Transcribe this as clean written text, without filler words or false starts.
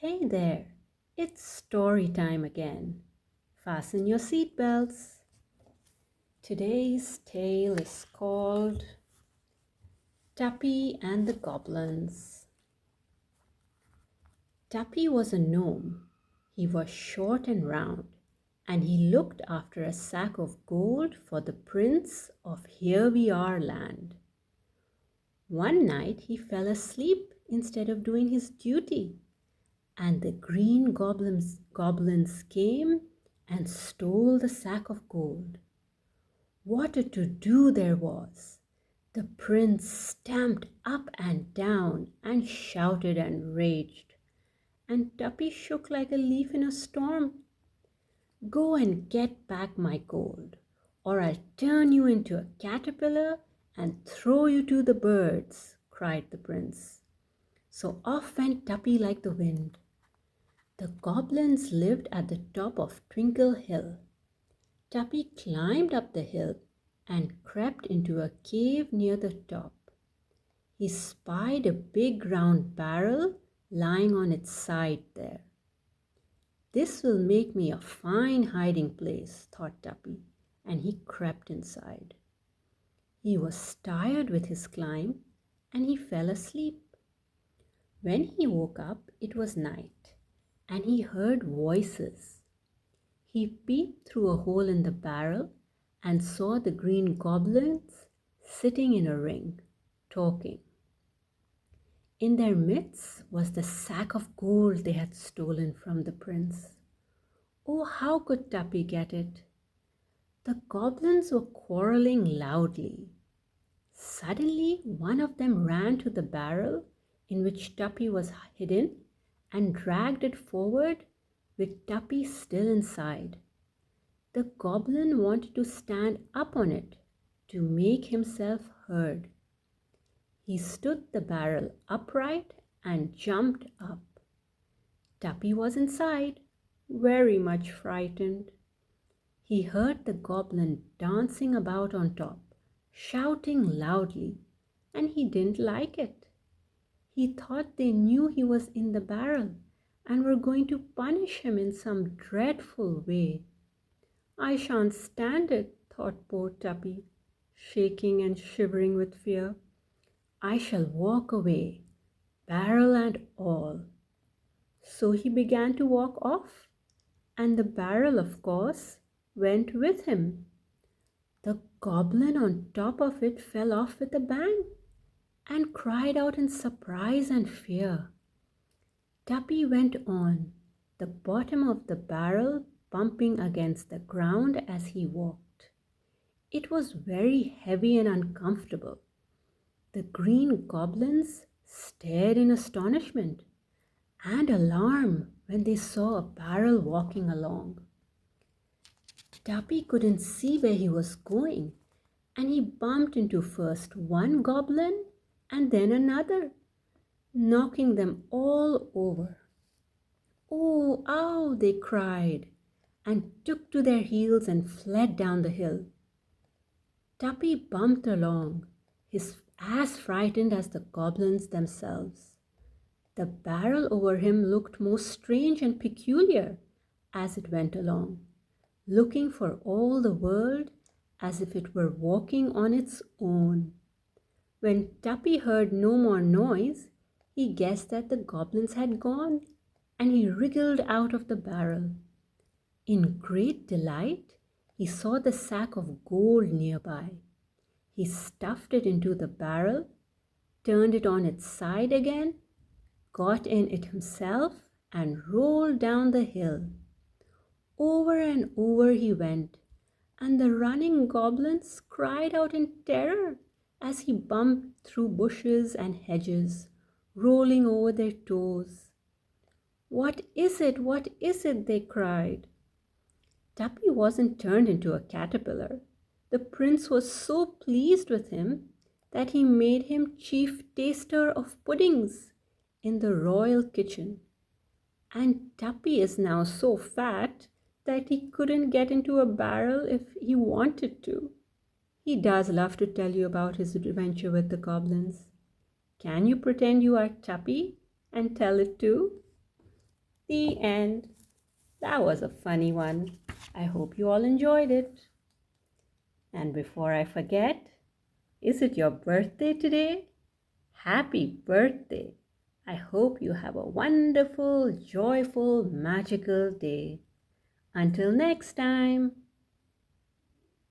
Hey there, it's story time again. Fasten your seatbelts. Today's tale is called Tuppy and the Goblins. Tuppy was a gnome. He was short and round, and he looked after a sack of gold for the prince of Here We Are land. One night he fell asleep instead of doing his duty, and the green goblins came and stole the sack of gold. What a to-do there was! The prince stamped up and down and shouted and raged, and Tuppy shook like a leaf in a storm. "Go and get back my gold, or I'll turn you into a caterpillar and throw you to the birds," cried the prince. So off went Tuppy like the wind. The goblins lived at the top of Twinkle Hill. Tuppy climbed up the hill and crept into a cave near the top. He spied a big round barrel lying on its side there. "This will make me a fine hiding place," thought Tuppy, and he crept inside. He was tired with his climb and he fell asleep. When he woke up, it was night, and he heard voices. He peeped through a hole in the barrel and saw the green goblins sitting in a ring, talking. In their midst was the sack of gold they had stolen from the prince. Oh, how could Tuppy get it? The goblins were quarreling loudly. Suddenly, one of them ran to the barrel in which Tuppy was hidden and dragged it forward with Tuppy still inside. The goblin wanted to stand up on it to make himself heard. He stood the barrel upright and jumped up. Tuppy was inside, very much frightened. He heard the goblin dancing about on top, shouting loudly, and he didn't like it. He thought they knew he was in the barrel and were going to punish him in some dreadful way. "I shan't stand it," thought poor Tuppy, shaking and shivering with fear. "I shall walk away, barrel and all." So he began to walk off, and the barrel, of course, went with him. The goblin on top of it fell off with a bang and cried out in surprise and fear. Tuppy went on, the bottom of the barrel bumping against the ground as he walked. It was very heavy and uncomfortable. The green goblins stared in astonishment and alarm when they saw a barrel walking along. Tuppy couldn't see where he was going, and he bumped into first one goblin and then another, knocking them all over. "Oh, ow!" they cried, and took to their heels and fled down the hill. Tuppy bumped along, as frightened as the goblins themselves. The barrel over him looked most strange and peculiar as it went along, looking for all the world as if it were walking on its own. When Tuppy heard no more noise, he guessed that the goblins had gone, and he wriggled out of the barrel. In great delight, he saw the sack of gold nearby. He stuffed it into the barrel, turned it on its side again, got in it himself, and rolled down the hill. Over and over he went, and the running goblins cried out in terror as he bumped through bushes and hedges, rolling over their toes. "What is it? What is it?" they cried. Tuppy wasn't turned into a caterpillar. The prince was so pleased with him that he made him chief taster of puddings in the royal kitchen. And Tuppy is now so fat that he couldn't get into a barrel if he wanted to. He does love to tell you about his adventure with the goblins. Can you pretend you are Tuppy and tell it too? The end. That was a funny one. I hope you all enjoyed it. And before I forget, is it your birthday today? Happy birthday! I hope you have a wonderful, joyful, magical day. Until next time.